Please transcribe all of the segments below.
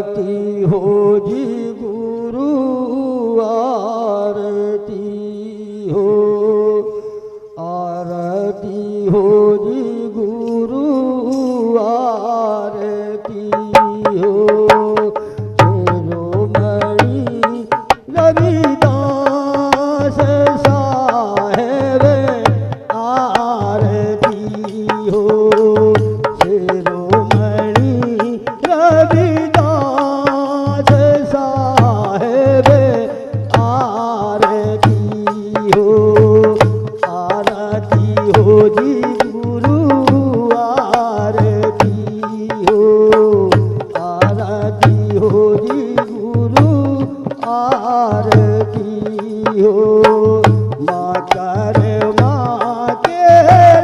आरती हो जी गुरु आरती हो, आरती हो जी गुरु आरती हो। शिरोमणि रविदास साहेब आरती हो, शिरोमणि रविदास साहेब आरती हो, आरती हो जी गुरु आरती हो, आरती हो जी गुरु आरती हो। माँ कर माँ के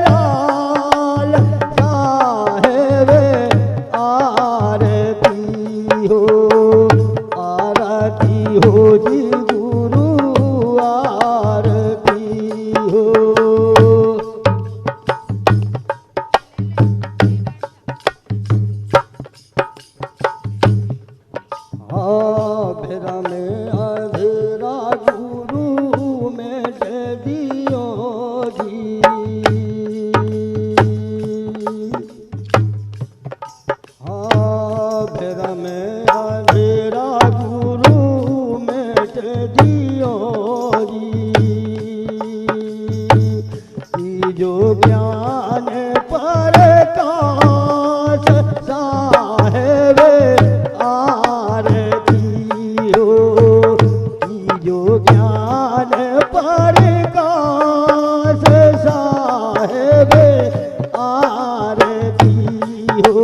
लाल साहेब आरती हो, आरती हो जी गुरु आरती हो। भेरा में अधेरा गुरु में दियो जी, भेरा में अधेरा गुरु में दियो जी। जो ज्ञान प्रकाश साहेब आरती हो, जो ज्ञान प्रकाश साहेब आरती हो,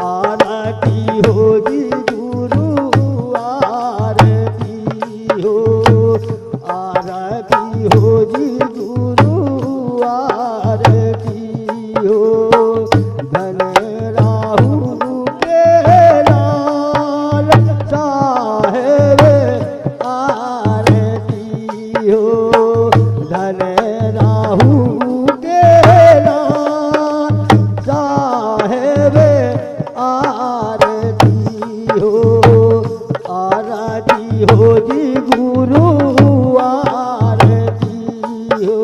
आरती हो जी गुरु आरती हो, आरती हो जी गुरु आरती हो। धन राहु के लाल साहेब आरती हो, धन राहु के लाल साहेब आरती हो, आरती हो जी गुरु आरती हो,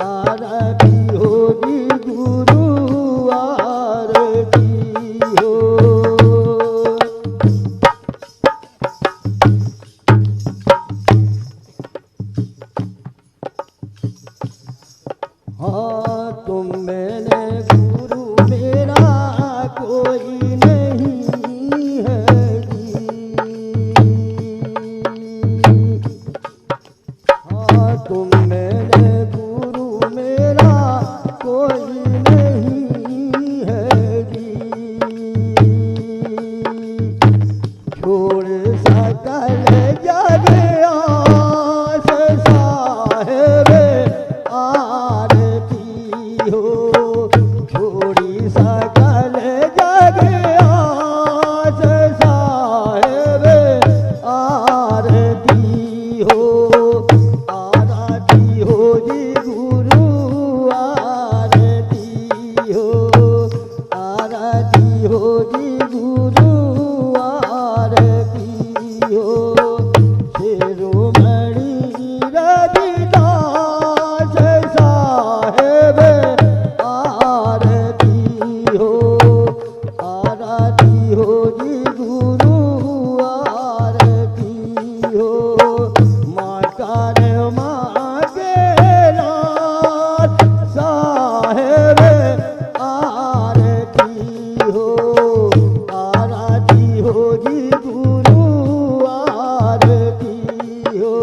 आरती हो जी गुरु आरती हो। हाँ तुम मैंने गुरु मेरा कोई नहीं है जी, हाँ तुम मैंने गुरु मेरा कोई नहीं है जी। छोड़ सकल जग आस साहेब आरती हो, छोड़ी सकल जग आस साहेब आरती हो, आरती हो जी गुरु आरती हो, आरती हो जी गुरु आरती हो। शिरोमणि रविदास साहेब आरती हो, आरती हो जी गुरु आरती हो। माँ कर माँ के लाल साहेब आरती हो, आरती हो जी गुरु आरती हो।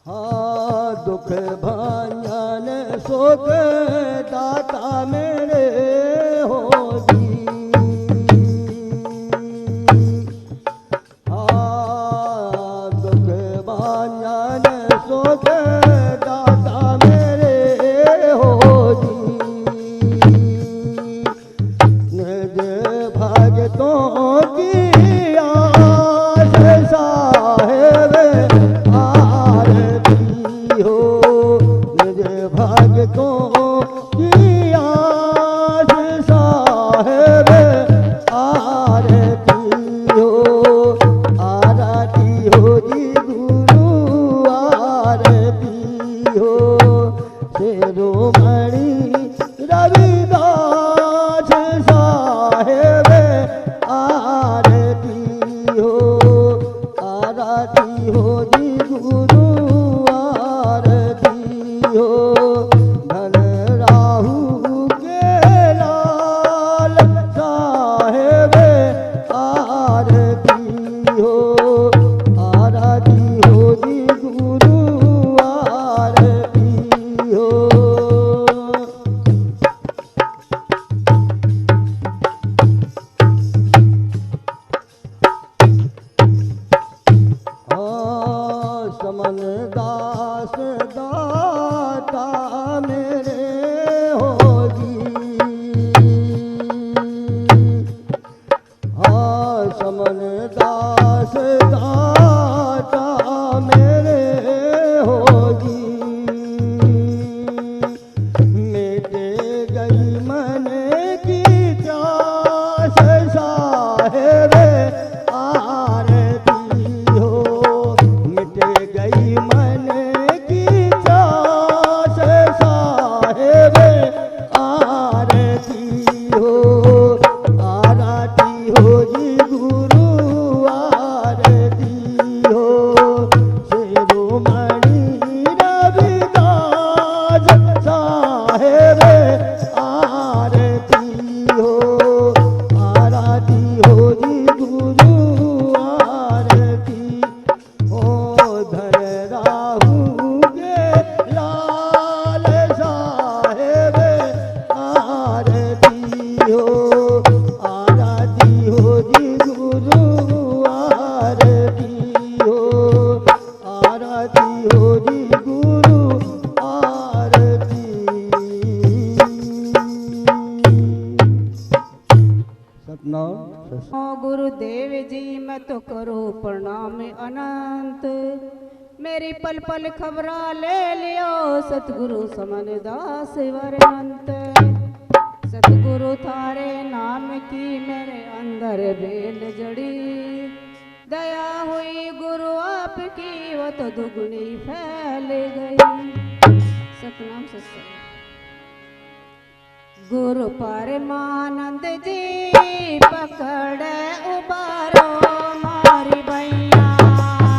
हाँ दुख भंजन सुख दाता मेरे हो जी, हाँ दुख भंजन सुख दाता मेरे हो जी। निज भगतों की आस साहेब आरती हो, निज भग भक्तों की आस साहेब आरती हो, आरती हो जी गुरु आरती हो। शिरोमणि रविदास साहेब आरती हो, आरती हो जी गुरु आरती हो। धन राहु के लाल साहेब आरती हो, आरती हो जी गुरु आरती हो। समन दास दाता मेरे होगी, समन दास दाता मेरे होगी। मेटे गई मन की प्यास साहेब आरती हो, मिट गई मन की प्यास साहेब आरती हो, आरती हो जी गुरु आरती हो। शिरोमणि रविदास साहेब आरती हो, आरती हो जी गुरु आरती हो। धन राहु के लाल साहेब आरती हो, आरती हो जी गुरु आरती हो, आरती हो जी गुरु आरती। सतनाम गुरुदेव जी मैं तो करूँ प्रणाम अनंत, मेरी पल पल खबरा ले लियो सतगुरु समन दास वरंत। सतगुरु थारे नाम की मेरे अंदर बेल जड़ी, दया हुई गुरु आपकी वो तो दुगनी फैल गई। सतनाम सत्संग। गुरु परमानंद जी पकड़े उबारो मारी भैया,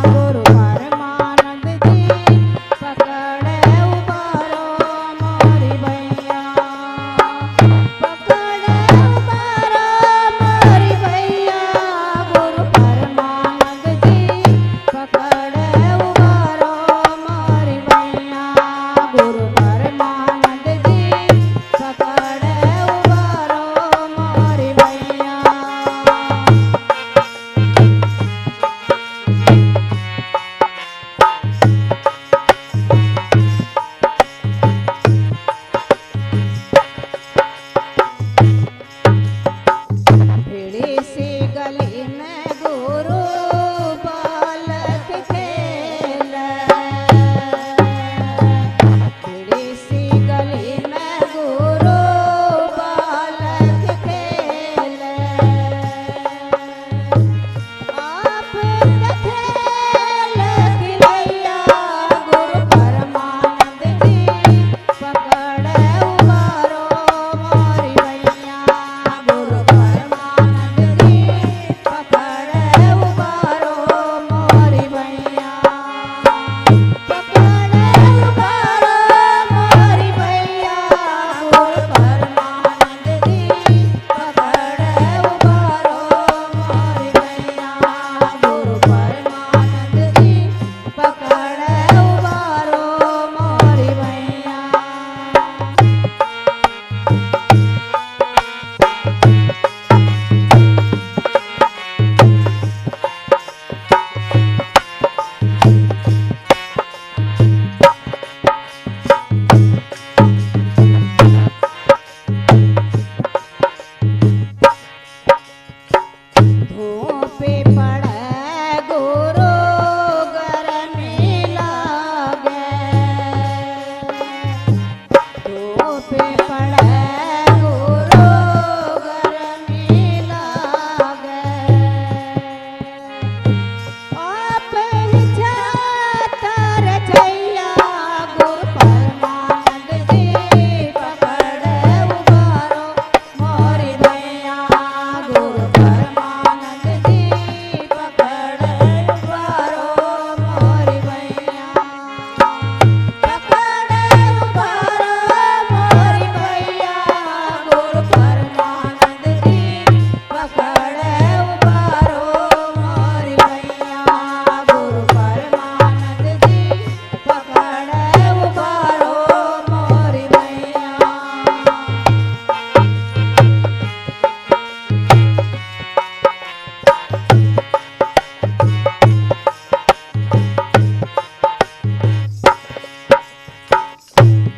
गुरु परमानंद जी पकड़े उबारो मारी भैया, पकड़े उबारो मारी भैया। गुरु परमानंद जी पकड़े उबारो मारी भैया, गुरु परमानंद जी पकड़े उबारो मारी भैया।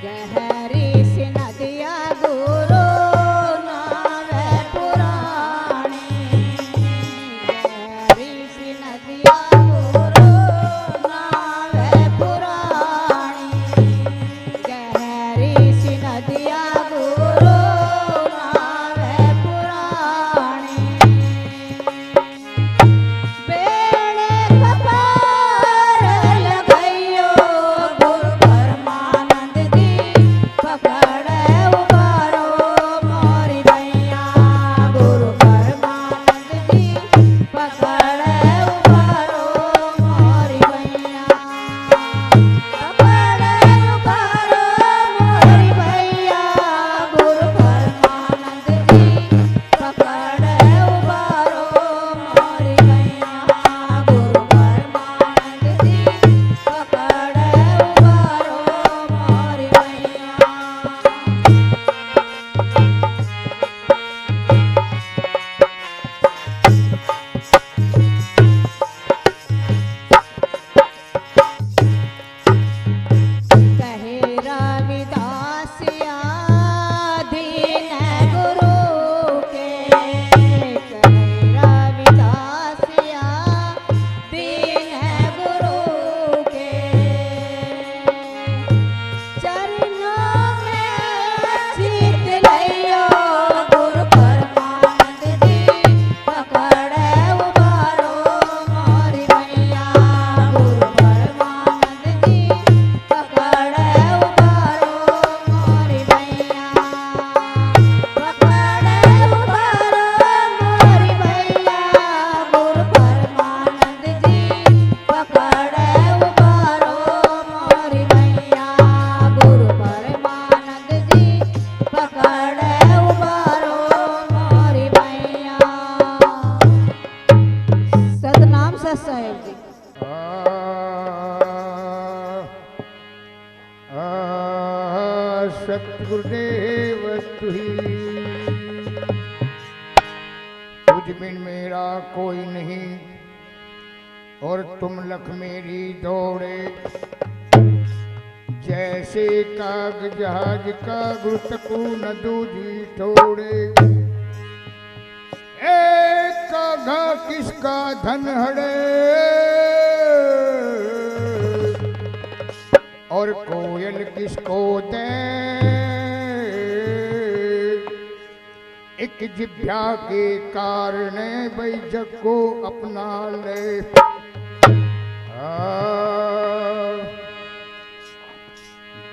गहरी सी नदिया गुरु नावे पुराणी गहरी सी नदिया गुरु नावे पुराणी गहरी सी नदिया गुरु नावे पुराणी बेड़े कपार लगइयो गुरु परमानंद जी पकड़े उबारो मोरी भैया गुरु परमानंद जी पकड़े उबारो मोरी भैया पकड़े उबारो मोरी भैया गुरु परमानंद जी पकड़े उबारो मोरी भैया गुरु परमानंद जी पकड़े उबारो मोरी भैया कहे रविदासिया दीन गुरु के कहे रविदासिया दीन गुरु के चरणों में सीत लइयो गुरु परमानंद जी पकड़े उबारो मोरी भैया गुरु परमानंद जी पकड़े उबारो मोरी भैया पकड़े उबारो मोरी भैया गुरु परमानंद जी पकड़े उबारो मोरी भैया गुरु परमानंद जी पकड़े उबारो मोरी भैया सतनाम सत साहेब जी सतगुरुदेव तुही तुझ बिन मेरा कोई नहीं और तुम लख मेरी दौड़े जैसे काग जहाज का गुरुतकू न दूजी थोड़े एक कागा किसका धन हड़े और कोयल किसको दे एक जिभ्या के कारण भाई जग को अपना ले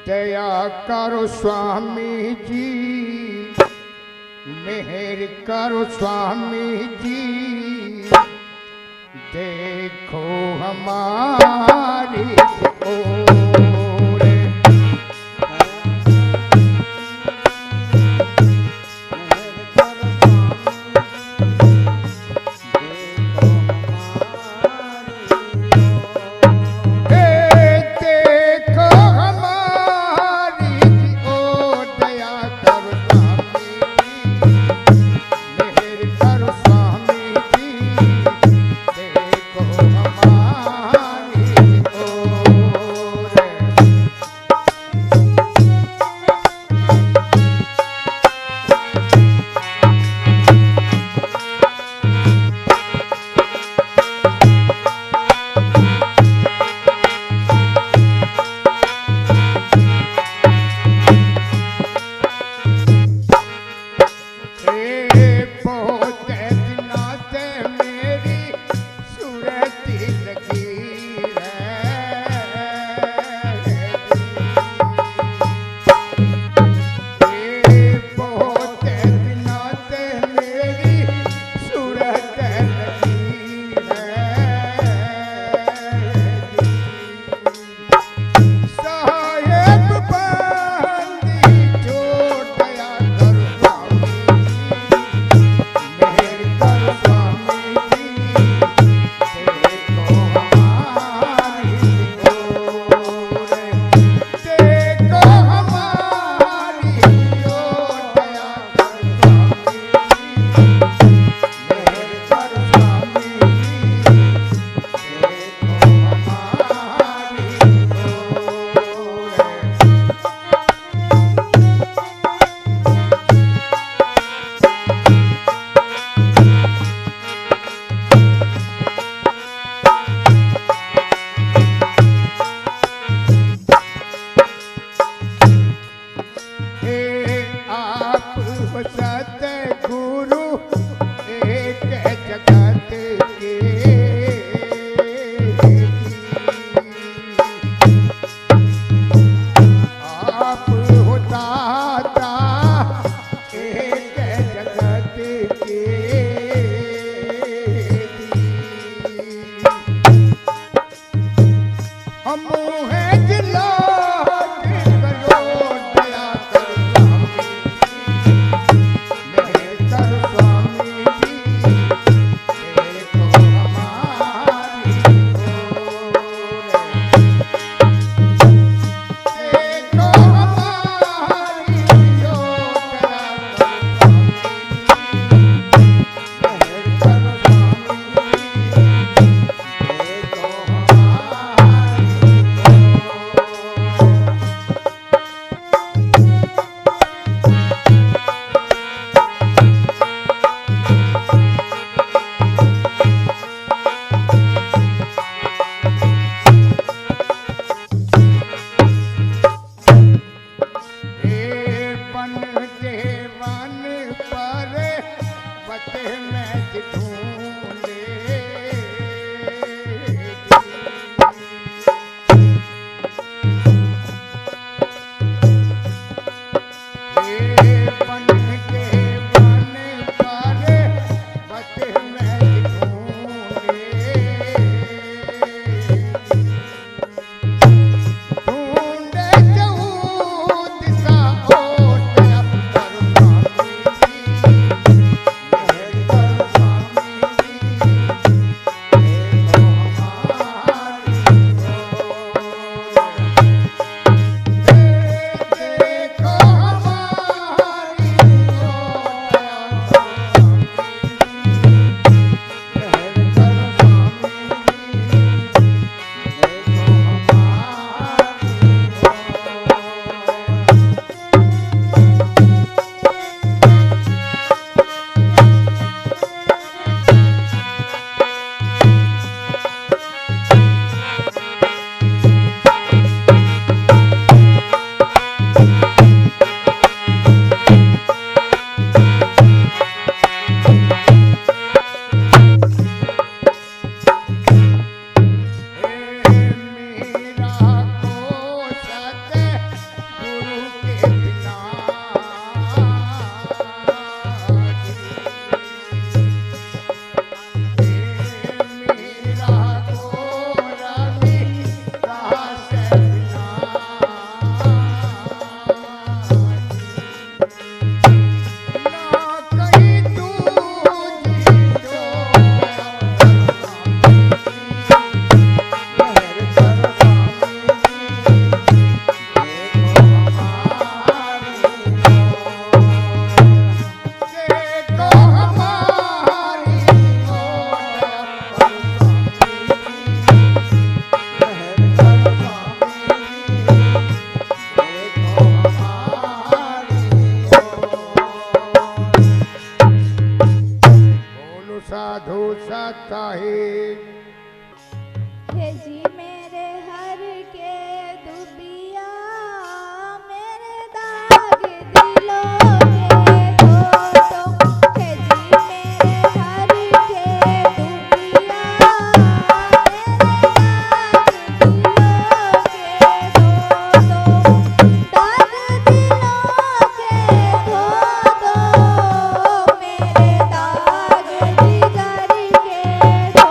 दया करो स्वामी जी मेहर करो स्वामी जी देखो हमारी ओर देखो हमारी ओर दया करो स्वामी जी मेहर करो स्वामी जी देखो हमारी ओर साधु साहिब हे जी मेरे हर के दुबिया मेरे दाग दिलों के धो दो हे जी मेरे हर के दुबिया मेरे दाग दिलों के धो दो दाग दिलों के धो दो मेरे दाग जिगर के धो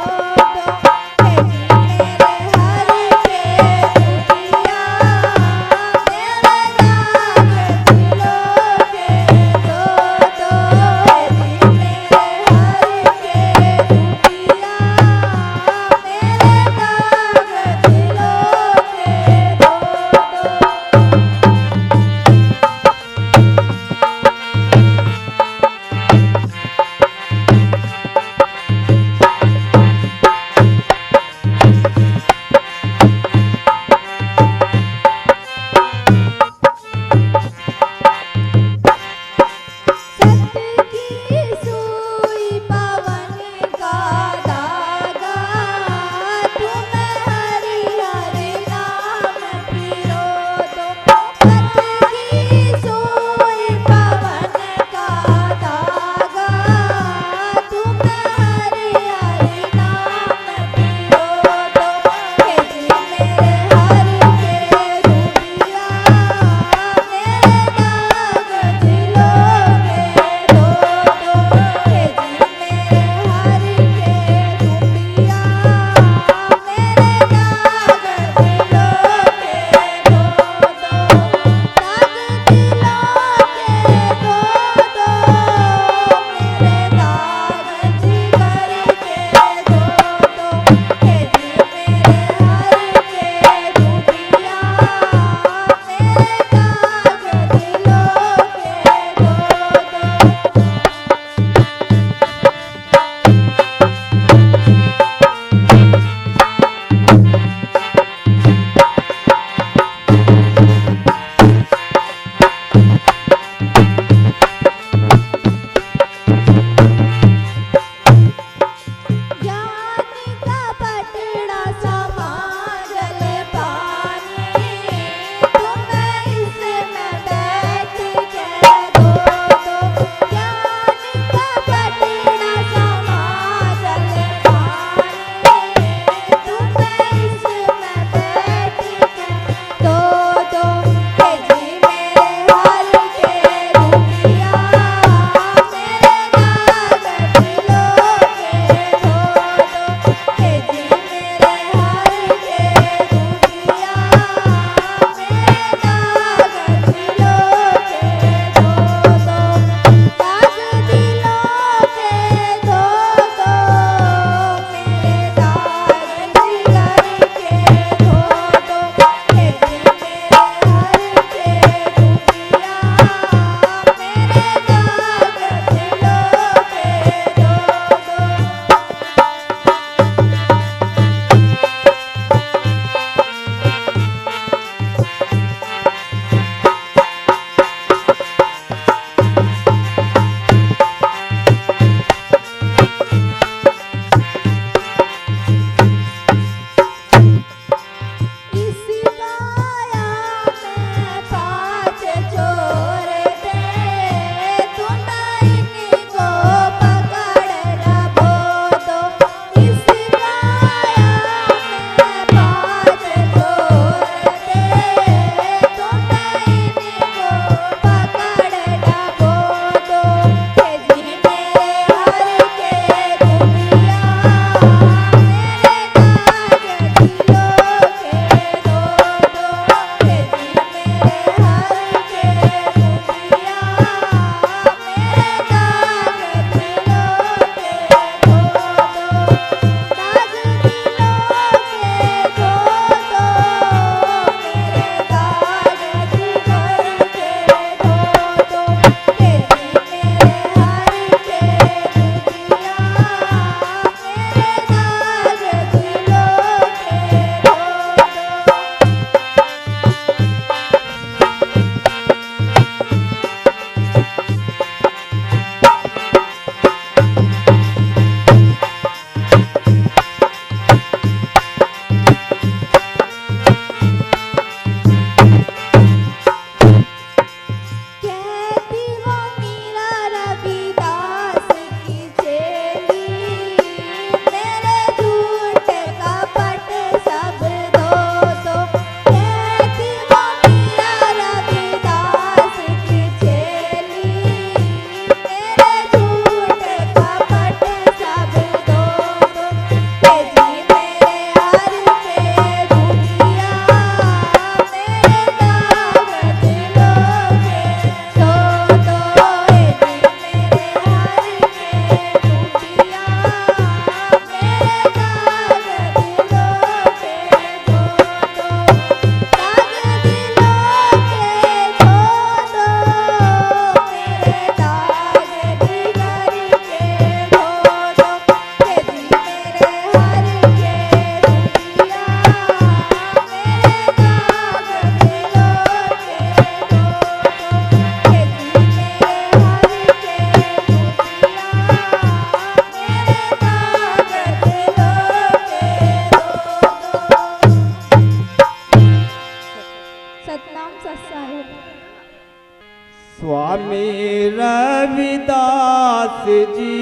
स्वामी रविदास जी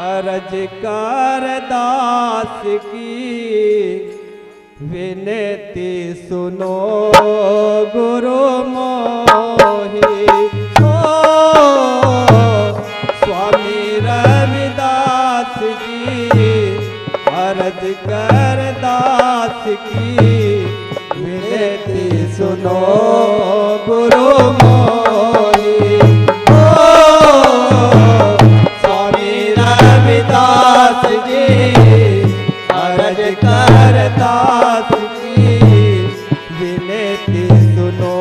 अर्ज कर दास की विनती सुनो गुरु मोहि। ओ स्वामी रविदास जी अर्ज कर दास की विनती सुनो गुरु मोहि। ओ स्वामी रविदास जी अर्ज कर दास की विनती सुनो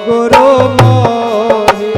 गुरु मोहि।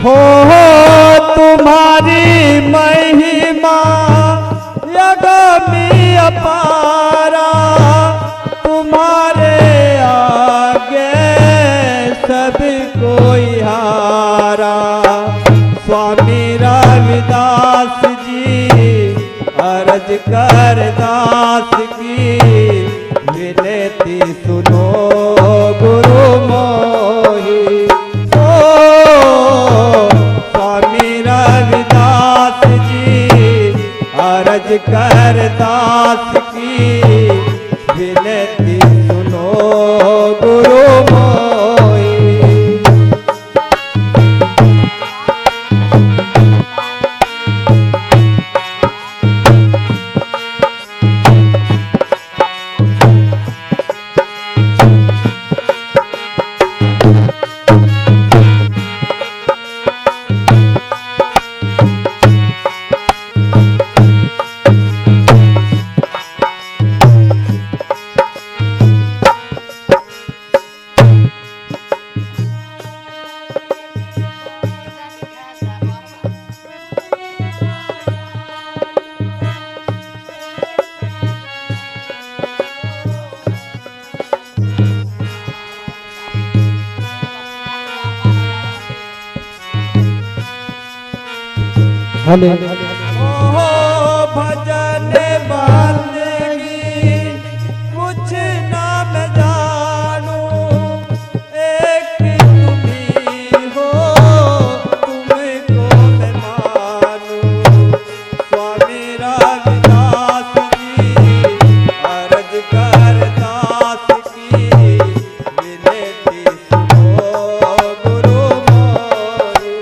हो तुम्हारी महिमा यगमी अपारा, तुम्हारे आगे सब कोई हारा। स्वामी रविदास जी अर्ज कर दास की विनती सुनो गुरु मोहि। स्वामी रविदास जी अर्ज कर दास की विनती सुनो गुरु मोहि। हले ओहो भजन बंदगी कुछ नाम जानू, एक तुम्ही हो तुमको मैं मानू। स्वामी रविदास जी अर्ज कर दास की विनती सुनो गुरु मोहि।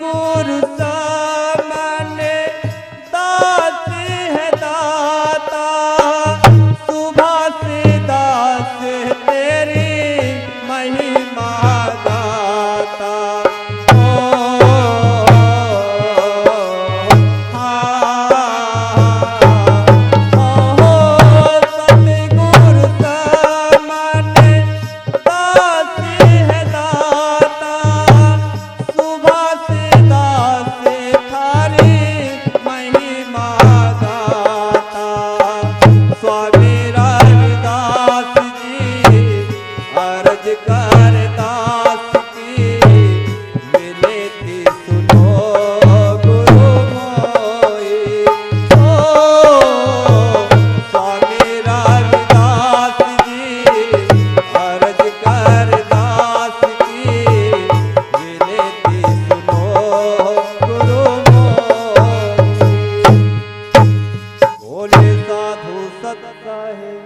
गुरु सामने दास है दाता, सुबह से दास तेरी महिमा गाता। सतगुरु सामने दास है दाता, सुबह से दास थारी महिमा गाता। स्वामी रविदास जी अर्ज कर दास की, मिले थी सुनो गुरु मोई। ओ स्वामी रविदास जी अर्ज कर दास की, मिले थी सुनो गुरु मोई। बोले साधु सत साहेब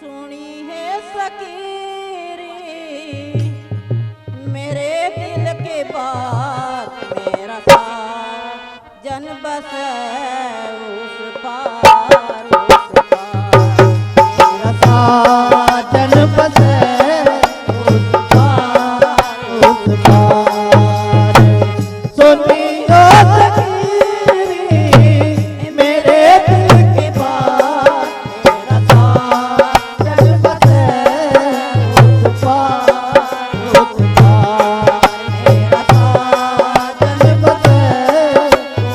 सुनी है सकीरी मेरे दिल के बात, मेरा साथ जन बस उस पार उस पार। मेरा साजन बसे उस पार उस पार। सुनियो सखीरी मेरे दिल की बात, मेरा साजन बसे उस पार उस पार। मेरा साजन बसे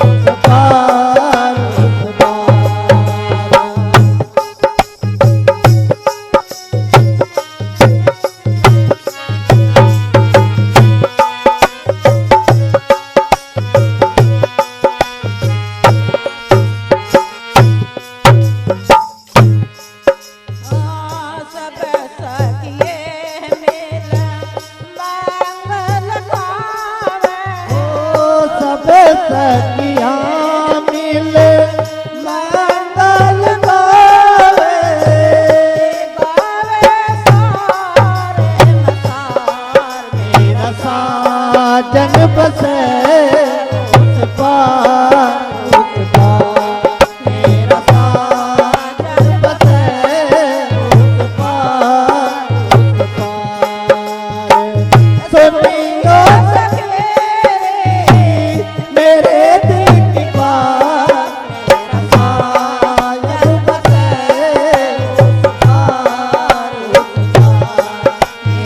उस पार उस पार। सब सखिए मेरा मंगल गावे, ओ सब सखिया मिले मंगल गावे। गावे सारे नसार मेरा साजन बसे उस पार उस पार। मेरा साजन बसे उस पार उस पार। सुनियो सखी मेरे दिल की बात, मेरा साजन बसे उस पार उस पार।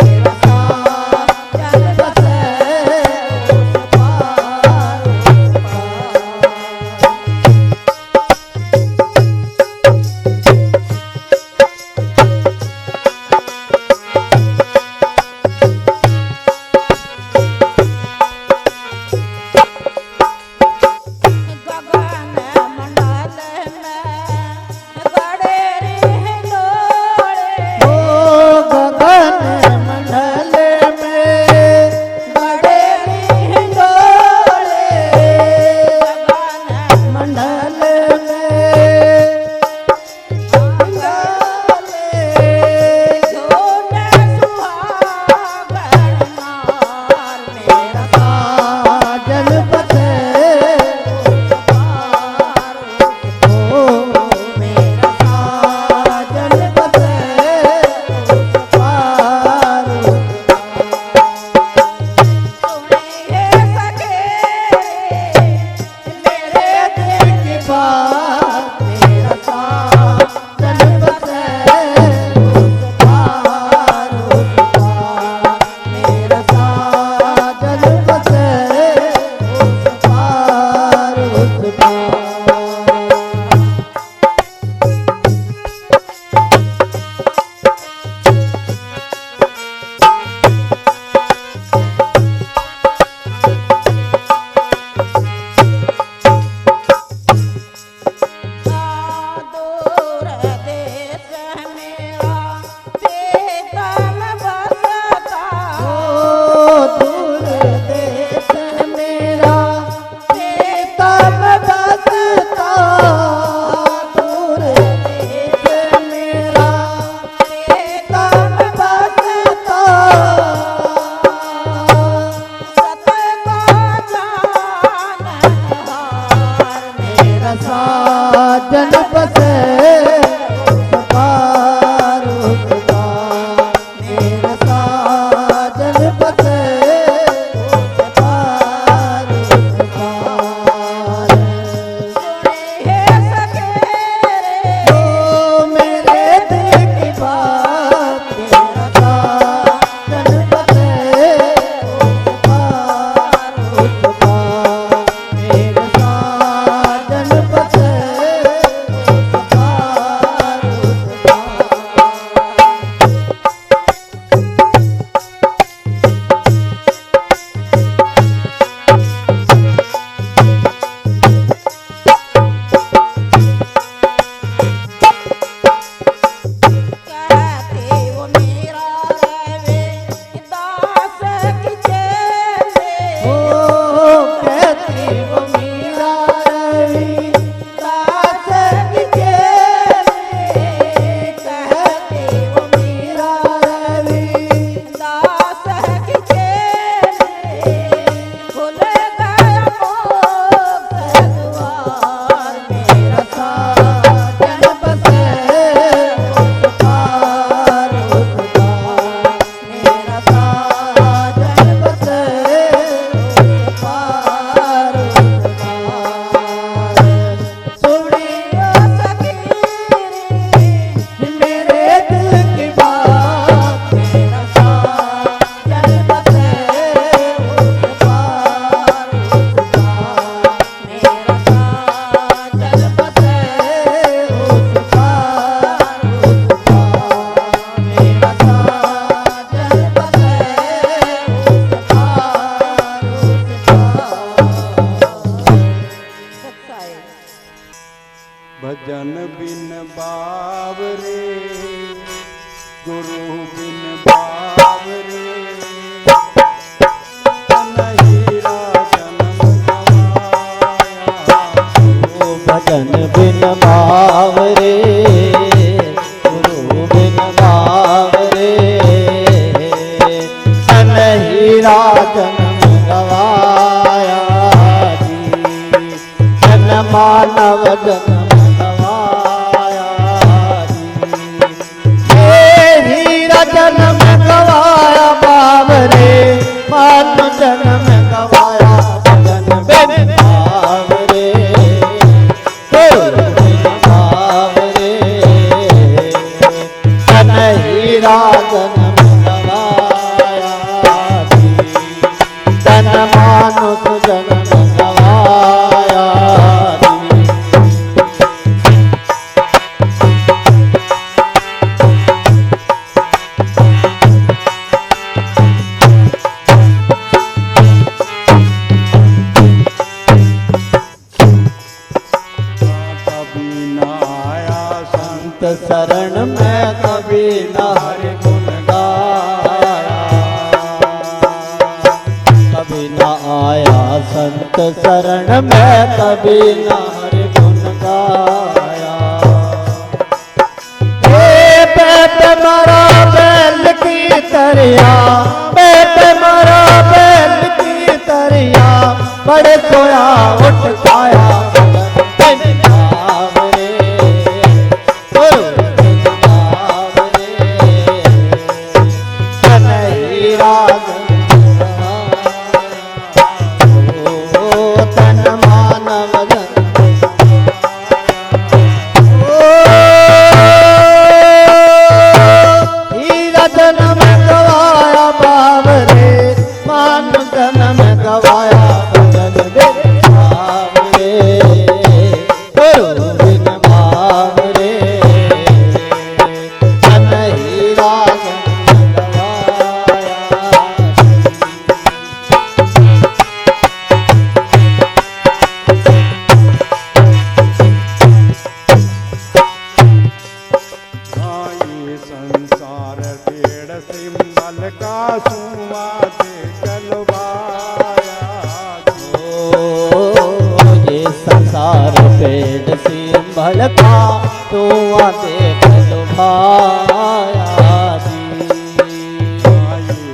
मेरा साजन बसे उस पार उस पार। बावरे, गुरु बिन बावरे, हीरा जन्म गवाया। भजन बिन बावरे, गुरु बिन बावरे, तन हीरा जन्म गवाया जी। जन मानव जन्म गवाया जी। हे हीरा जन्म गवाया बावरे, मानव जन्म गवाया। भजन बिन बावरे, गुरु बिन बावरे, तन हीरा जन्म गवाया जी। तन मानुष जन्म गवाया जी। कभी न आया संत संत शरण में कभी न हरि गुण गाया। कभी न आया संत शरण में कभी न हरि गुण गाया। हे पेट मरा बैल की तरिया, पेट मरा बैल की तरिया, बड़े सोया उठ पाया। भजन बिन बावरे, गुरु बिन बावरे, तन हीरा जन्म गवाया। ओ तन मानव जन्म गवाया। हीरा जन्म गवाया बावरे, मानव जन्म गवाया। भजन बिन बावरे, गुरु बिन बावरे, तन हीरा जन्म गवाया। ये संसार पेड़ सिंबल का सुआ दे कलवाया। ओ ये संसार पेड़ सिंबल का धुआं देख लुभाया जी।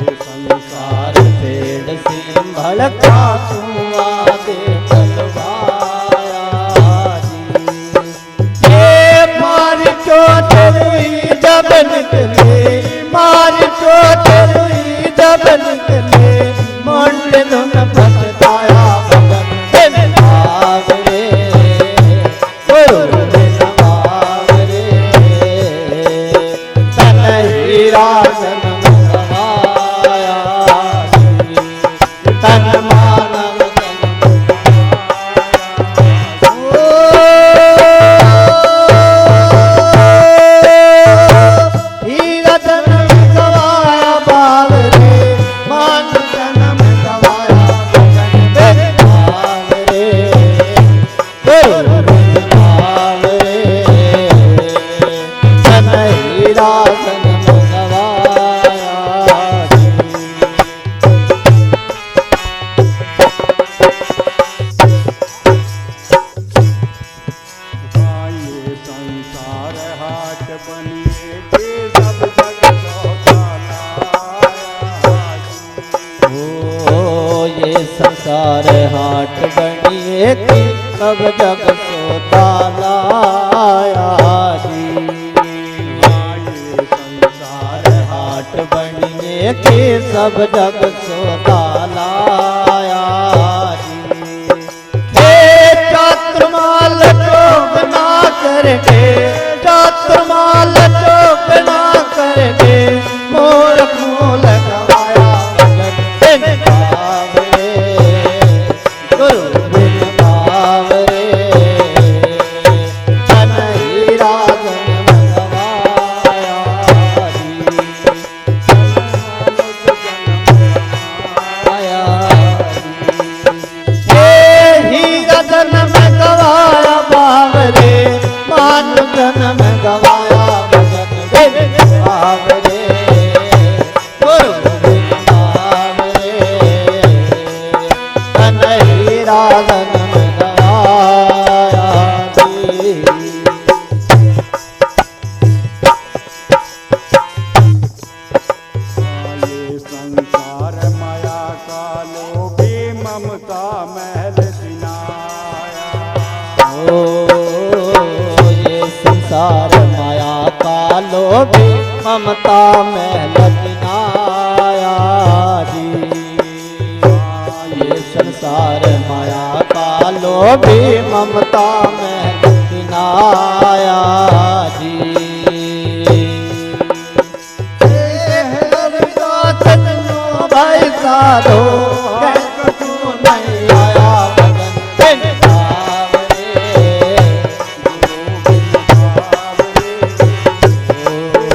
ये संसार संसार पेड़ सिंबल का धुआं देख लुभाया जी। ये मार चोट हुई जब निकले, मार चोट हुई जब निकले, मुंड धुन पछताया। भजन बिन बावरे, गुरु बिन बावरे, तन हीरा जन्म गवाया जी। तन मानव जन्म हीरा जन्म गवाया बावरे, मान जन्म गवाया। भजन बिन बावरे, गुरु बिन बावरे, तन हीरा जन्म गवाया जी। ये संसार हाट बनिए के सब जग सौदा लाया। ओ ये संसार हाट बनिए कि सब जग सोता लाया जी। ये संसार हाट बनिए कि सब जग सोता लाया जी। हे चातुर्माल चौक ना करके, चातुर्माल चौक ना करके, मोर मूल गवाया। भजन बिन बावरे, गुरु बिन बावरे, तन हीरा जन्म गवाया जी। आया जी। हे हीरा जन्म गवाया बावरे, मान जन्म लोभी ममता में लगिनाया जी। ये संसार माया का लोभी ममता में लगिनाया जी। भाई साधो कछु नहीं आया भगन बिन भावरे।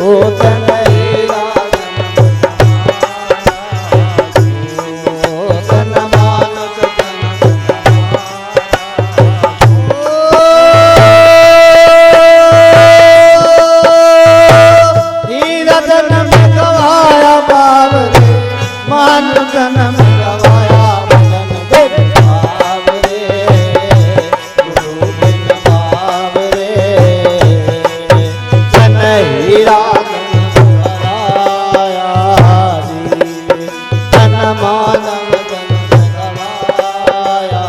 ओ तनैरा ओ तन मानस हीरा जन्म गवाया बाबरे मान जन्म गवाया भगन बिन भावरे। गुरु बिन भावरे जन हीरा जन्म गवाया जी। तन मानव जन्म गवाया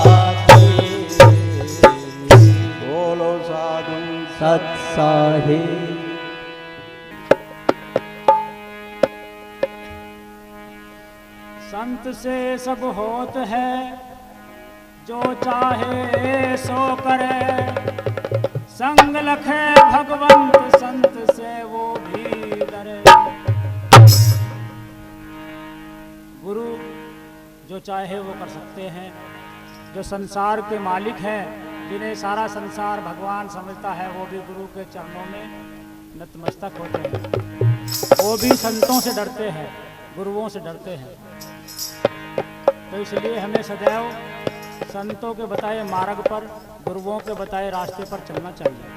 जी। बोलो साधु सत्साहिब संत से सब होत है, जो चाहे सो करे। संग लखे भगवंत संत से वो भी डरे। गुरु जो चाहे वो कर सकते हैं। जो संसार के मालिक हैं, जिन्हें सारा संसार भगवान समझता है, वो भी गुरु के चरणों में नतमस्तक होते हैं। वो भी संतों से डरते हैं, गुरुओं से डरते हैं। तो इसलिए हमें सदैव संतों के बताए मार्ग पर, गुरुओं के बताए रास्ते पर चलना चाहिए।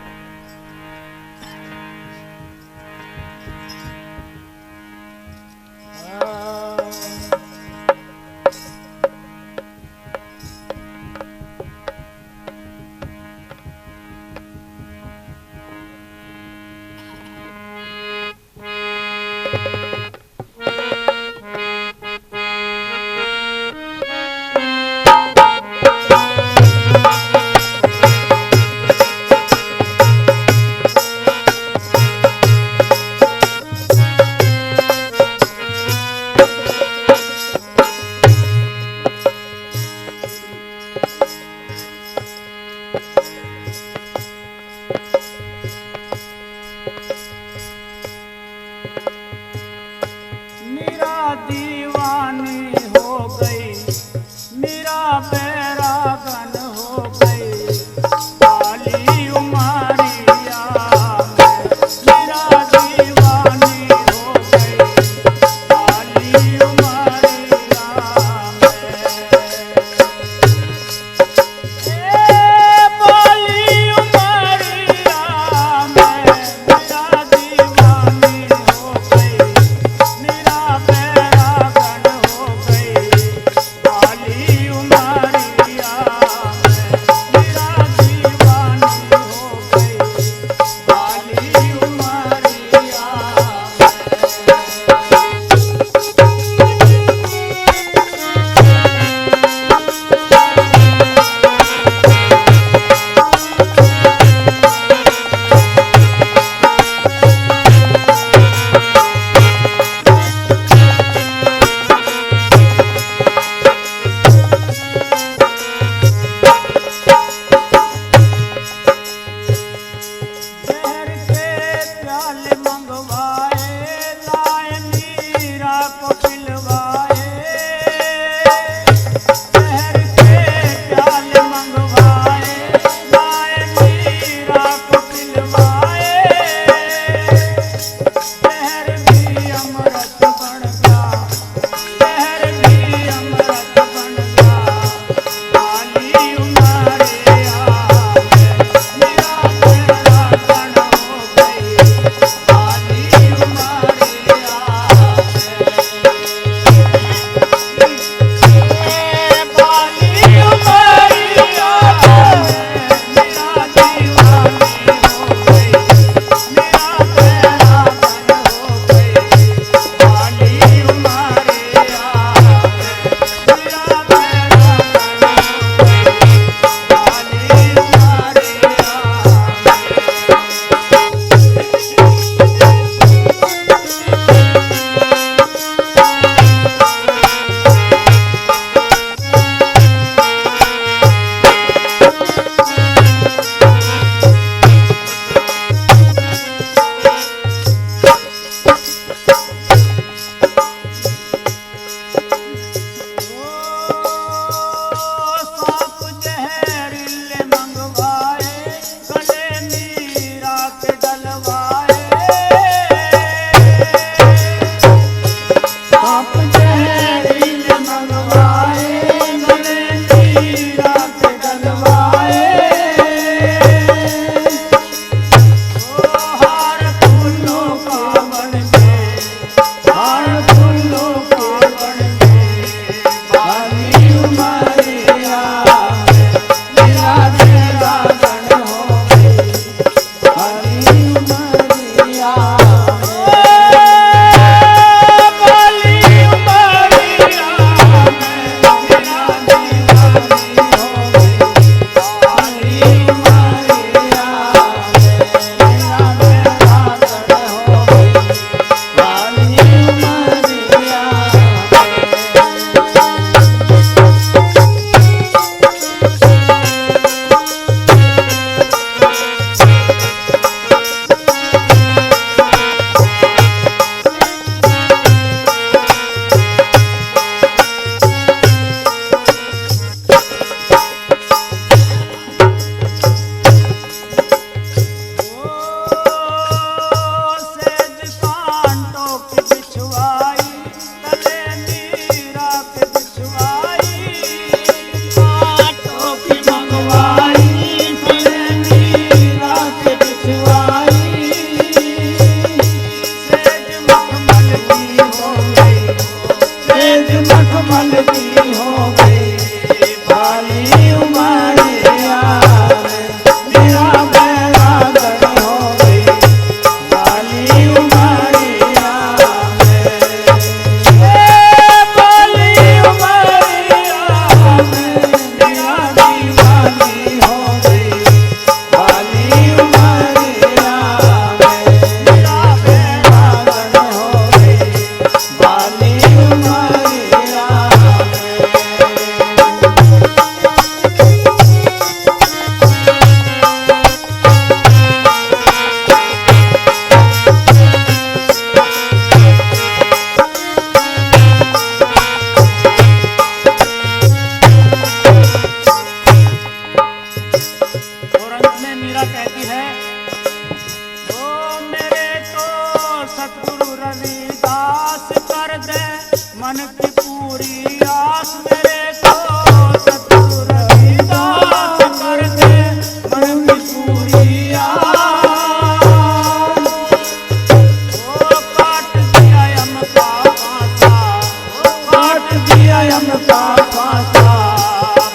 का पासा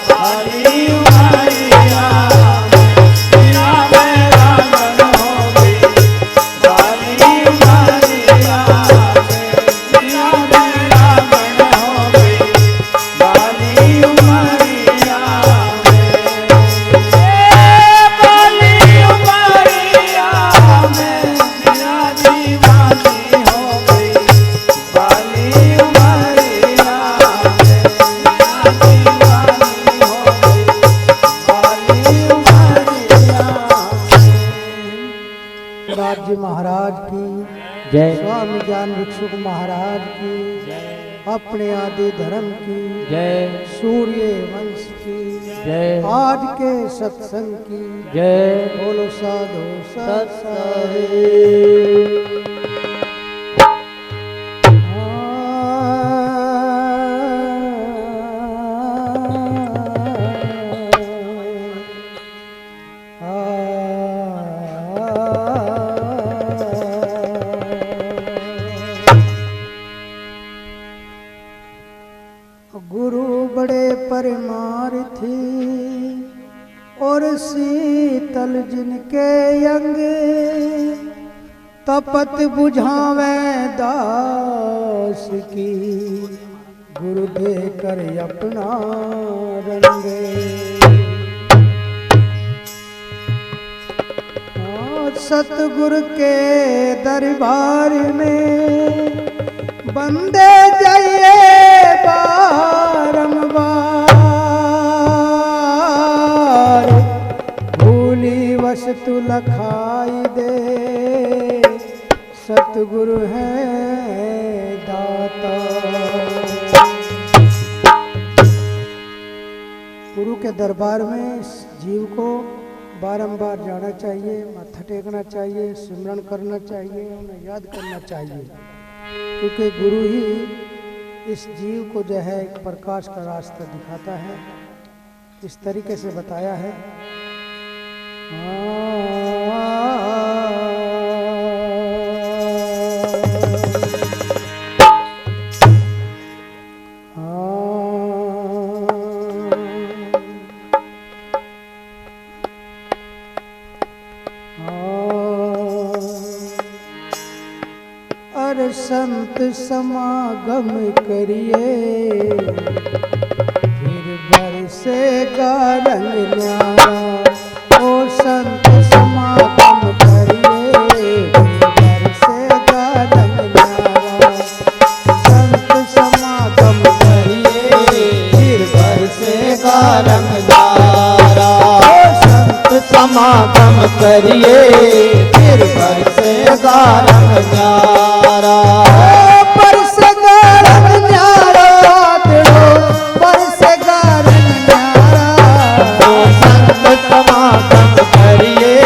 भरी उमरिया बिना मेरा मन हो गई भरी उमरिया बिना मेरा मन हो गई भरी उमरिया बाली उमरिया में बिना दीवानी हो गई बाली उमरिया में बिना दीवानी हो गई बाली उमरिया राज्य महाराज की जय स्वामी ज्ञान भिक्षुक महाराज की अपने आदि धर्म की जय सूर्य वंश की जय आज के सत्संग की जय बोलो साधु सत गुरु बड़े परमार्थी और शीतल जिनके अंग तपत बुझावे दास की गुरु दे कर अपना रंग सतगुरु के दरबार में बंदे जाइए बारंबार भूली वस्तु लखाई दे सतगुरु है दाता। गुरु के दरबार में जीव को बारंबार जाना चाहिए, माथा टेकना चाहिए, सिमरन करना चाहिए, उन्हें याद करना चाहिए, क्योंकि गुरु ही इस जीव को जो है एक प्रकाश का रास्ता दिखाता है। इस तरीके से बताया है। अरे संत समागम करिए फिर बरसेगा रंग न्यारा। ओ संत समागम करिए फिर बरसेगा रंग न्यारा। संत समागम करिए फिर बरसेगा रंग न्यारा। संत समागम करिए फिर बरसेगा रंग न्यारा। बरसेगा रंग न्यारा तेरो बरसेगा रंग न्यारा। संत समागम करिए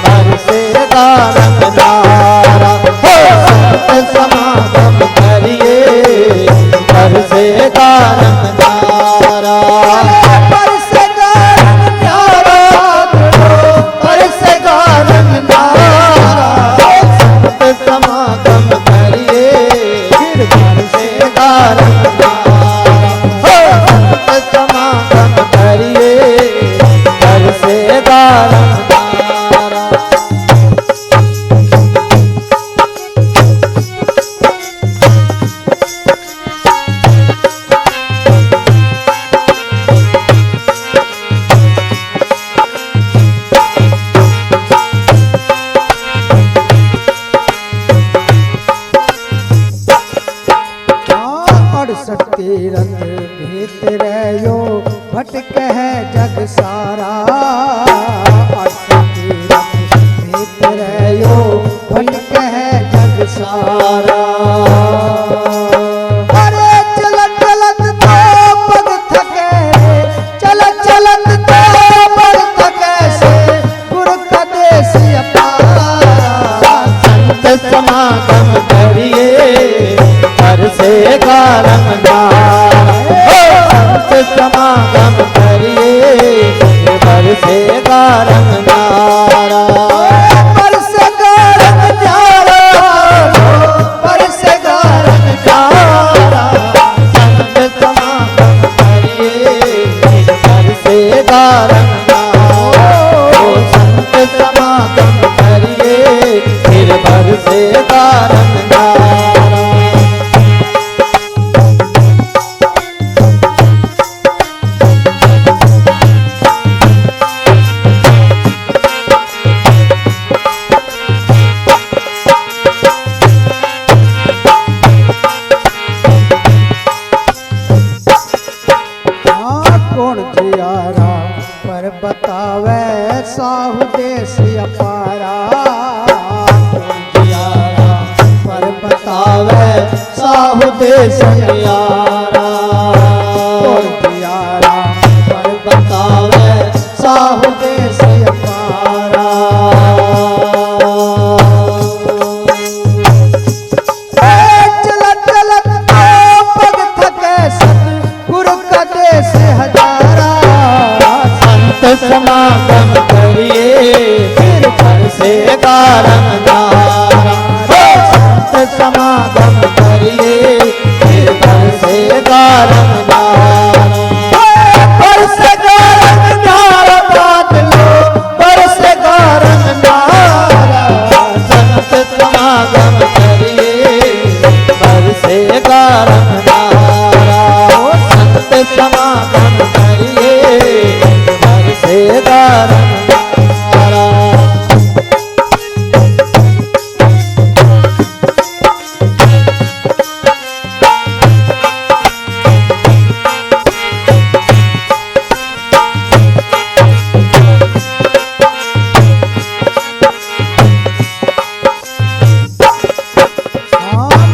बरसेगा रंग न्यारा। संत समागम करिए बरसेगा रंग न्यारा। बरसेगा रंग न्यारा तेरो बरसेगा रंग न्यारा। संत समागम करिए फिर बरसेगा रंग न्यारा। संत समागम करिए बरसेगा रंग न्यारा। तीरथ भेत रहो भटक है जग सारा। तीरथ भेत रहो भटक है जग सारा। अरे चलत चलत तो पग थके चलत चलत तो पग थके से गुरु का देश अपारा। संत समागम करिए बरसेगा रंग न्यारा। संत समागम करिए बरसेगा रंग न्यारा। साहु देश अपारा, पर बतावे साहु देश न्यारा, पर बतावे साहु देश अपारा। चलत चलत पग थके सतगुरु का देश हजारा, संत समागम करिए फिर घर से गारम नारा, संत समागम करिए फिर घर से गारम नारा, बरस गारम नारा बादलो, बरस गारम नारा, संत समागम करिए बरसे गारम नारा, संत समागम करिए बरसे गारम नारा।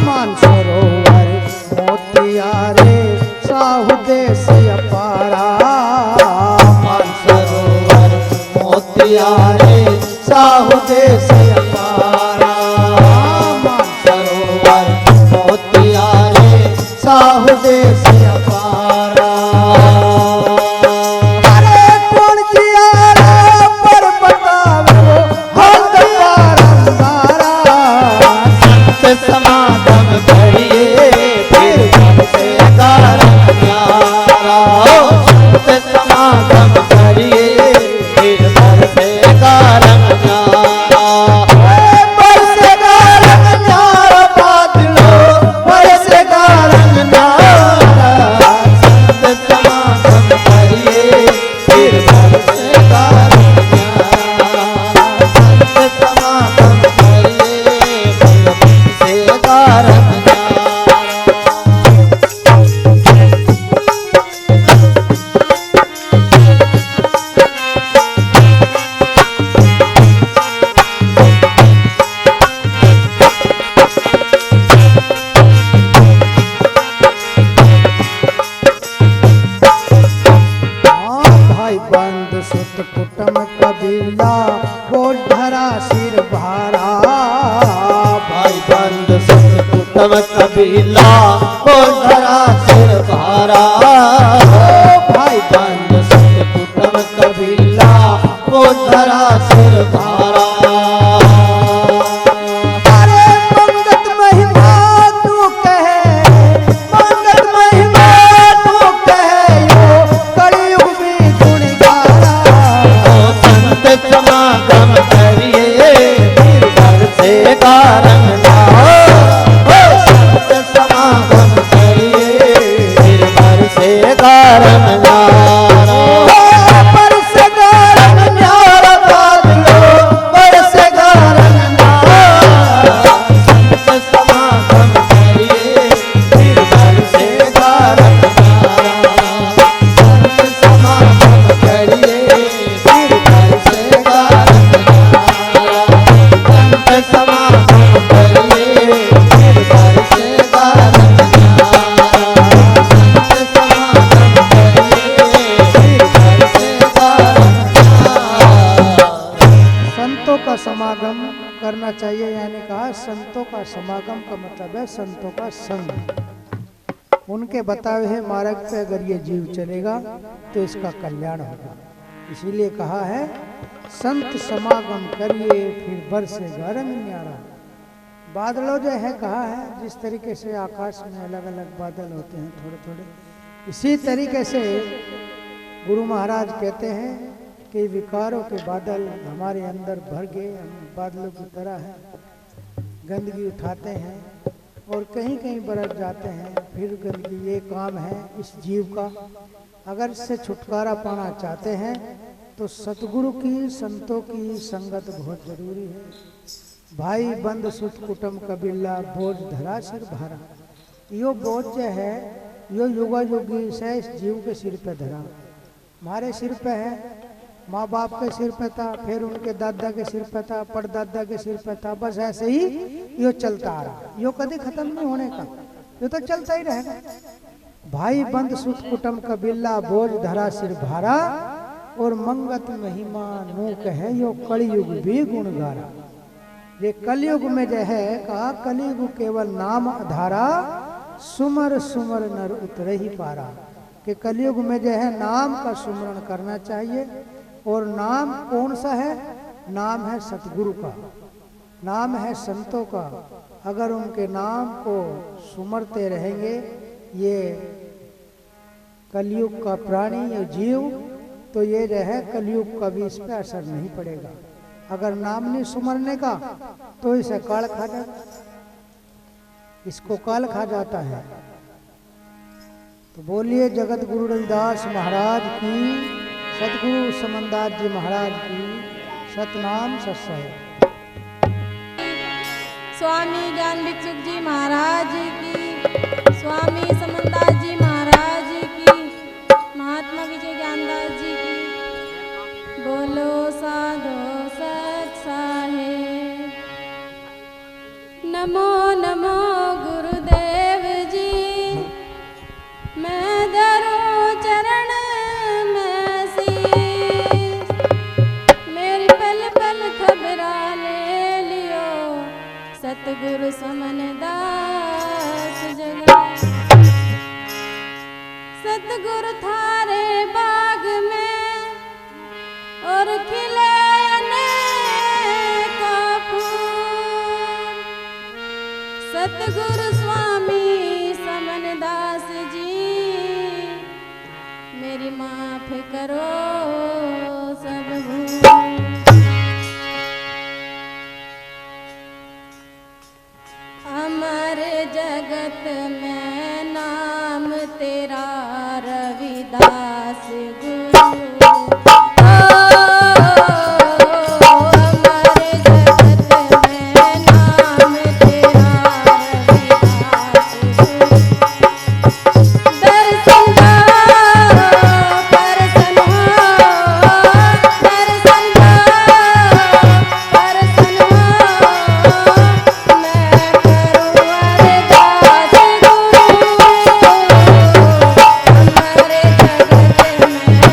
मानसरोवर मोतियारे साहु देश अपारा, मानसरोवर मोतियारे साहु देश अपारा, मानसरोवर मोतियारे साहु देश अपारा। अरे कौन जियारा पर बतावे हाथ बारंबारा, संत समागम करिए फिर घर से गारम न्यारा, संत समागम करिए फिर घर से गारम न्यारा, बरसे गारम न्यारा बादलो, बरसे गारम न्यारा, संत समागम करिए फिर घर से गारम न्यारा, संत समागम करिए फिर से गारम न्यारा। भाई बंद सुत कुटुम कबीला बोझ धरा सिर भारा, भाई बंद सुत कुटुम कबीला बोल धरा सिर भारा, भाई बंद सुत कुटुम कबीला बोल धरा सिर भारा। अरे मंगत महिमा तू कहे, मंगत महिमा तू कहे यो कलयुग में गुणगारा, संत समागम करिए फिर घर से गारम नारा, संत समागम करिए फिर घर से गारम नारा, बरस गारम न्यारा बादलो, बरसे गारम नारा, संत समागम करिए फिर घर से गारम नारा, संत समागम करिए फिर घर से गारम नारा, संत समागम करिए फिर घर से गारम नारा, संत समागम करिए फिर घर से गारम नारा। संतों का समागम करना चाहिए, यानी कहा संतों का समागम का मतलब है संतों का संग। उनके बताए हुए मार्ग पे अगर ये जीव चलेगा तो इसका कल्याण होगा। इसीलिए कहा है संत समागम करिए फिर बरसे गारम न्यारा। बादलों जो है कहा है जिस तरीके से आकाश में अलग अलग बादल होते हैं थोड़े थोड़े, इसी तरीके से गुरु महाराज कहते हैं कि विकारों के बादल हमारे अंदर भर गए, हम बादलों की तरह हैं, गंदगी उठाते हैं और कहीं कहीं बरस जाते हैं। फिर गंदगी ये काम है इस जीव का, अगर इससे छुटकारा पाना चाहते हैं तो सतगुरु की संतों की संगत बहुत जरूरी है। भाई बंद सुत कुटुम कबीला बोझ धरा सिर भारा। यो बोझ जो है यो युगा योगी से इस जीव के सिर पे धरा, हमारे सिर पे है। माँ बाप के सिर पे था, फिर उनके दादा के सिर पे था, परदादा के सिर पे था, बस ऐसे ही यो चलता आ रहा। यो कभी खत्म नहीं होने का, यो तो चलता ही रहेगा। भाई बंद सुत कुटुम कबीला बोझ धरा सिर भारा, और मंगत महिमा नू कहे यो कलयुग भी गुणगारा। ये कलयुग में जो है कहा कलयुग केवल नाम आधारा, सुमर सुमर नर उतर ही पारा। कि कलयुग में जो है नाम का सुमरण करना चाहिए। और नाम कौन सा है? नाम है सतगुरु का, नाम है संतों का। अगर उनके नाम को सुमरते रहेंगे ये कलयुग का प्राणी या जीव, तो ये जो है कलयुग का भी इस पर असर नहीं पड़ेगा। अगर नाम नहीं सुमरने का तो इसे काल खा जाता, इसको काल खा जाता है। तो बोलिए जगत गुरु रविदास महाराज की, सतगुरु समनदास जी महाराज की, सतनाम सत्संग। स्वामी ज्ञान भिक्षुक जी महाराज की, स्वामी समनदास जी महाराज की, महात्मा विजय ज्ञानदास जी की। बोलो साधो सत साहेब। नमो नमो गुरुदेव जी, मैं धरूं चरण में शीश। मेरी पल पल खबरा ले लियो, सतगुरु समनदास जगा। सतगुरु थारे बाग में और खिले अनेकों फूल। सतगुरु स्वामी समनदास जी, मेरी माफ करो सब भूल। अमर जगत में नाम तेरा रविदास गुरु। मैं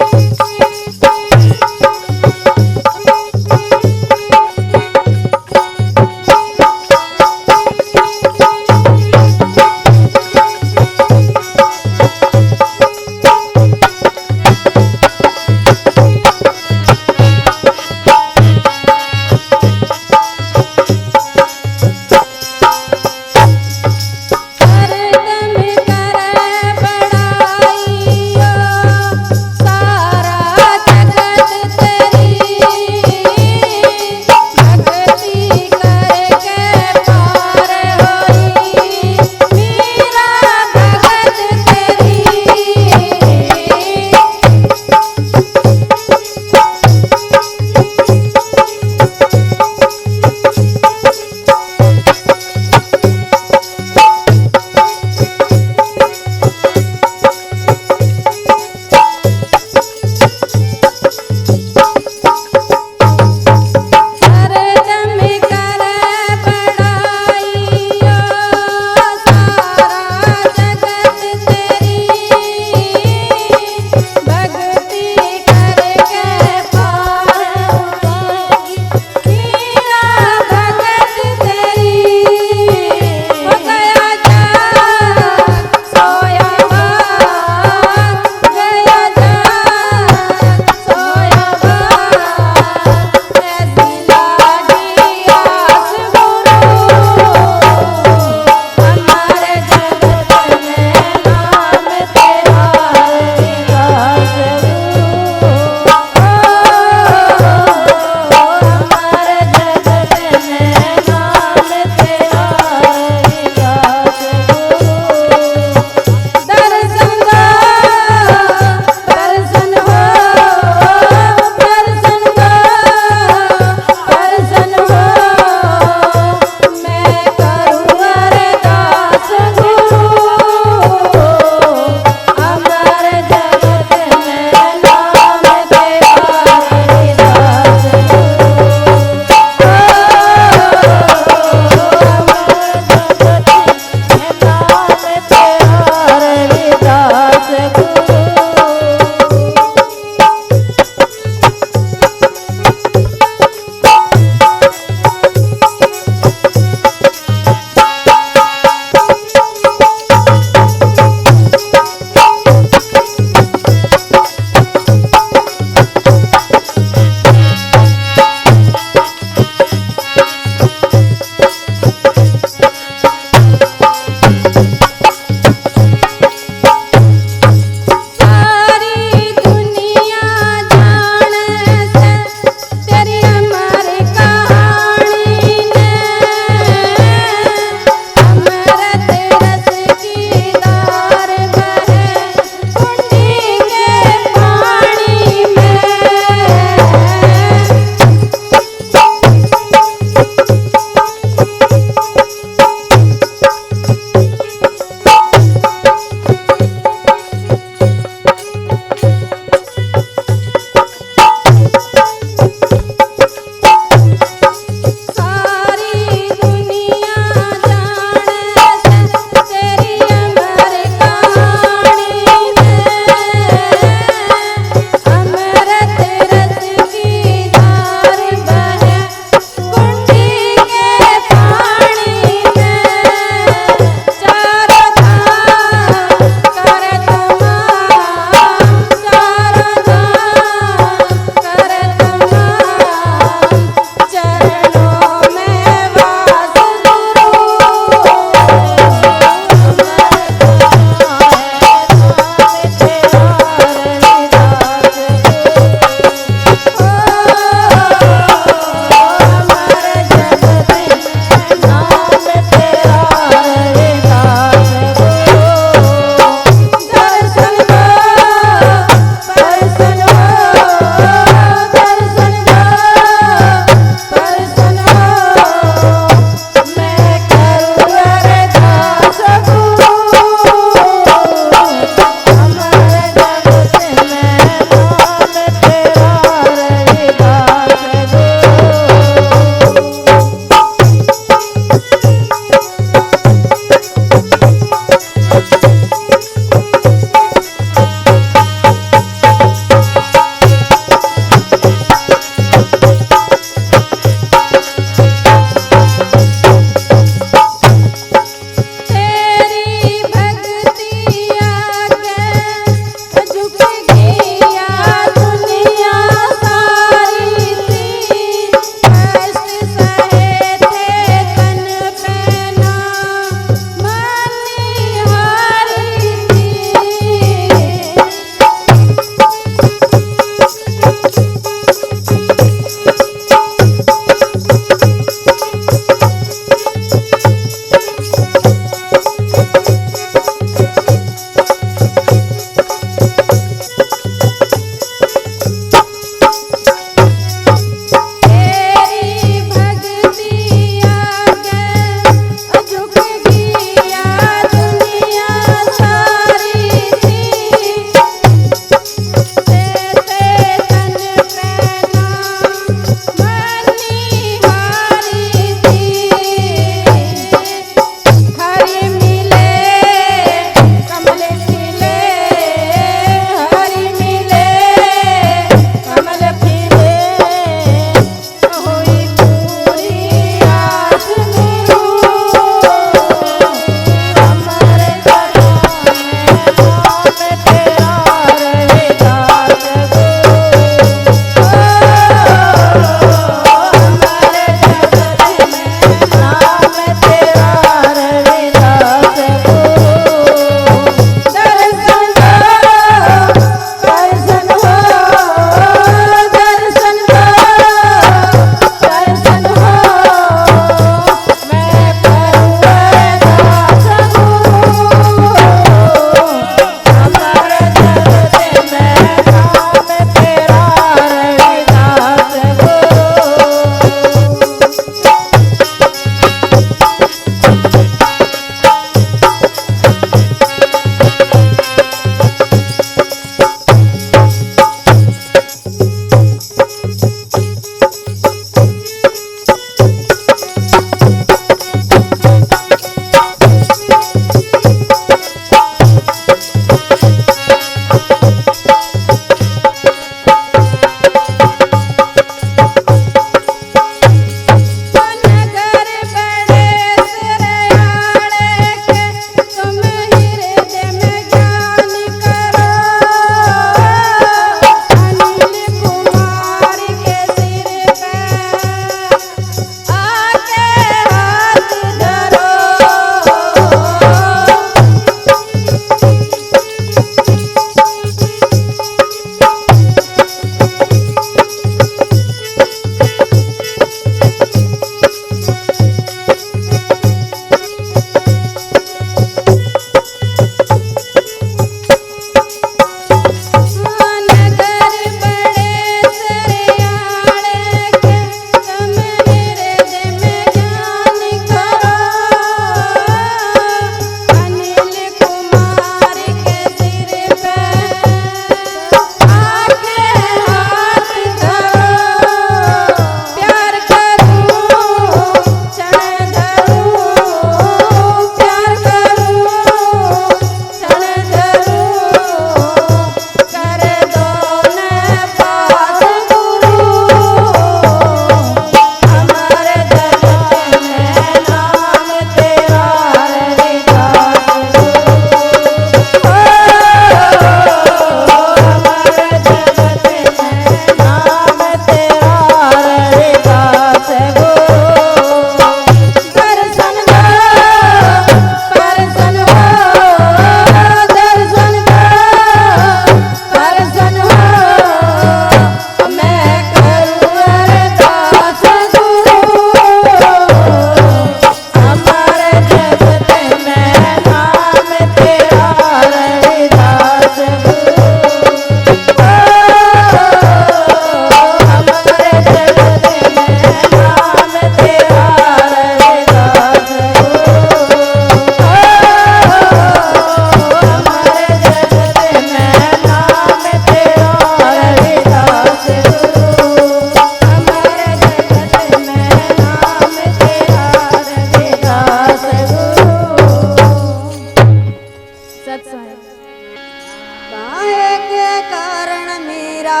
मीरा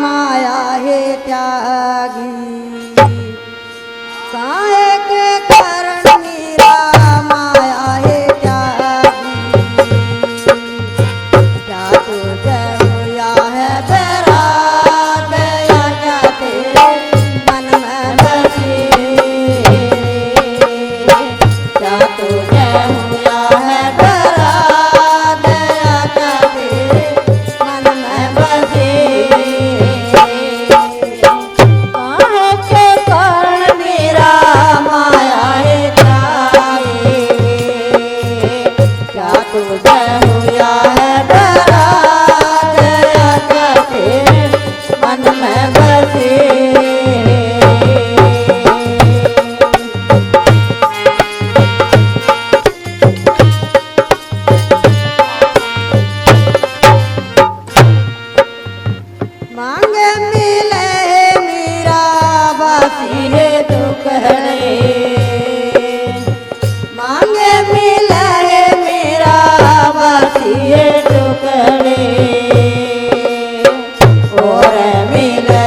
माया है त्यागी काहे के कारण मीरा माया है त्यागी क्या तुझे हुआ है बैराग या क्या तेरे मन में बसी क्या तुझे हुआ है बैराग या क्या तेरे मन में बसी काहे के कारण मीरा माया है त्यागी क्या तुझे हुआ है बैराग या क्या तेरे मन में बसी मांगे मिले मीरा बासी है दुखड़े मांगे मिले मीरा बासी है दुखड़े और मिले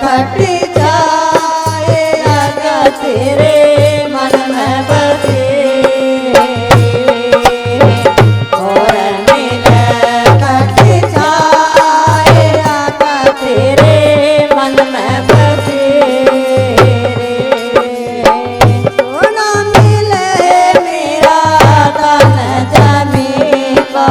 खटी जाए आगा तेरे मन में बसे और मिले खटी जाए आगा तेरे मन में बसे सोना मिले मेरा धन जमी का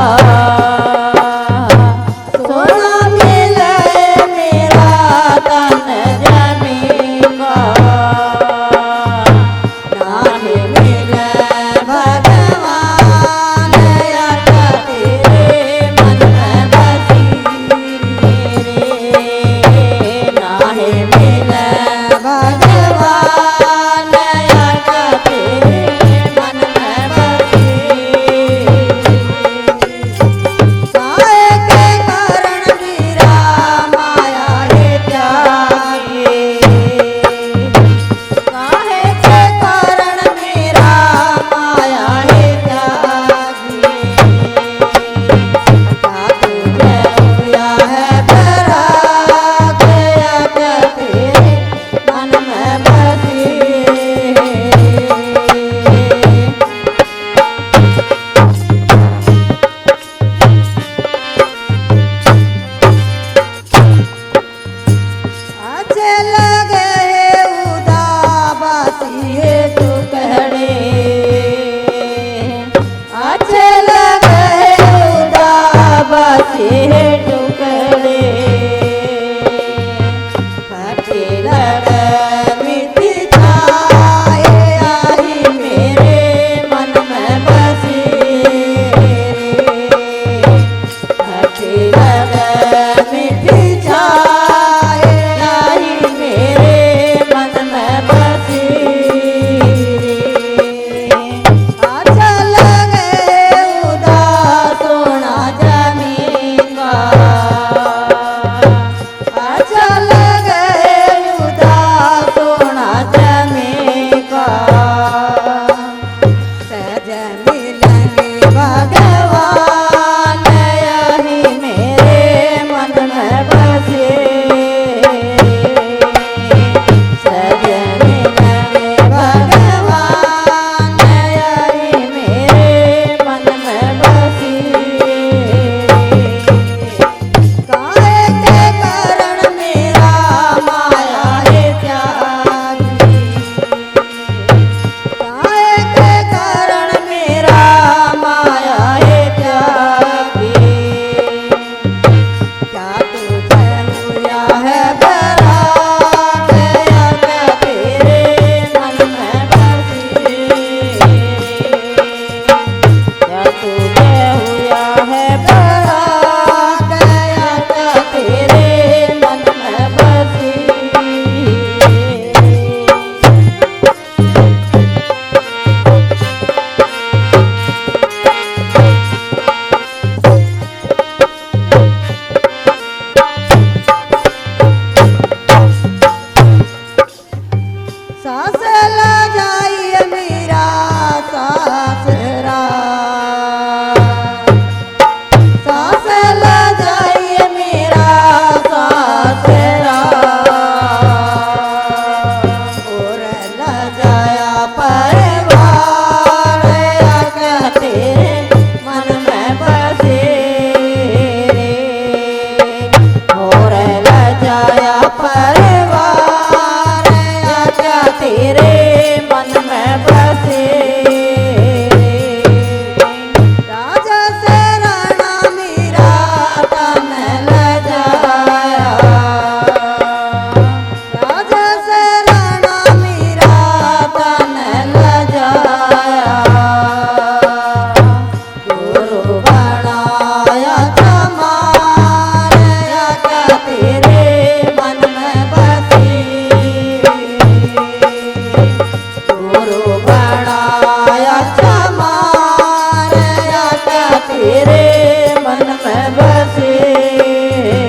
बसे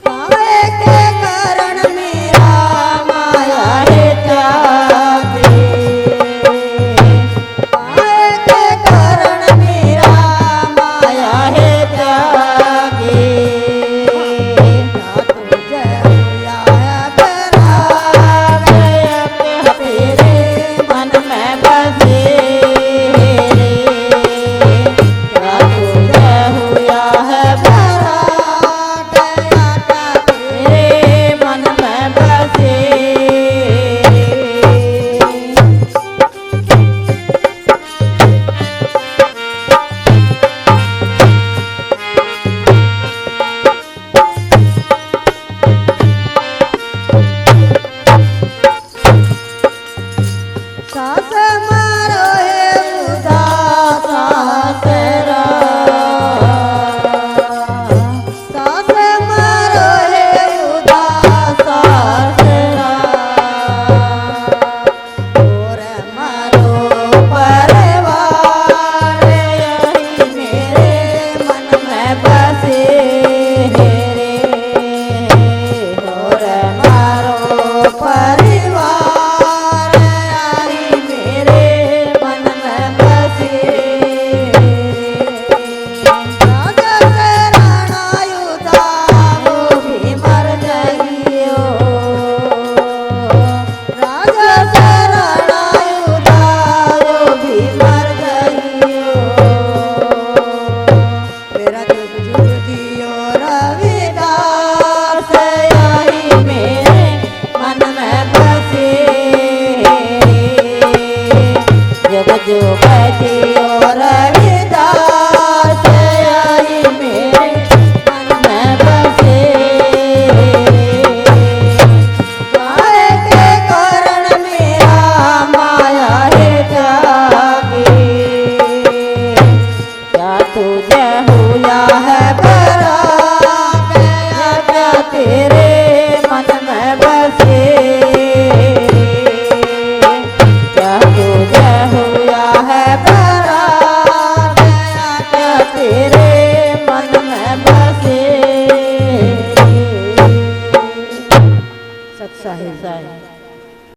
काहे के कारण मेरा माया है त्यागे काहे के कारण मेरा माया है त्यागे ना तुझे हुआ है बैराग तेरे मन में बसे रे क्या तुझे हुआ है बैराग तेरे मन में बसे सास मारो है उदास सासरा सास मारो है उदास सासरा और मारो परिवार यही मेरे मन में बसे रे और मारो परिवार यही मेरे मन में बसे राजा से राणा युद्धा वो भी मर गइयो राजा से राणा युद्धा वो भी मर गइयो मेरा दुख जुग दियो रविदास यही मेरे मन में बसे जुग जुग जियो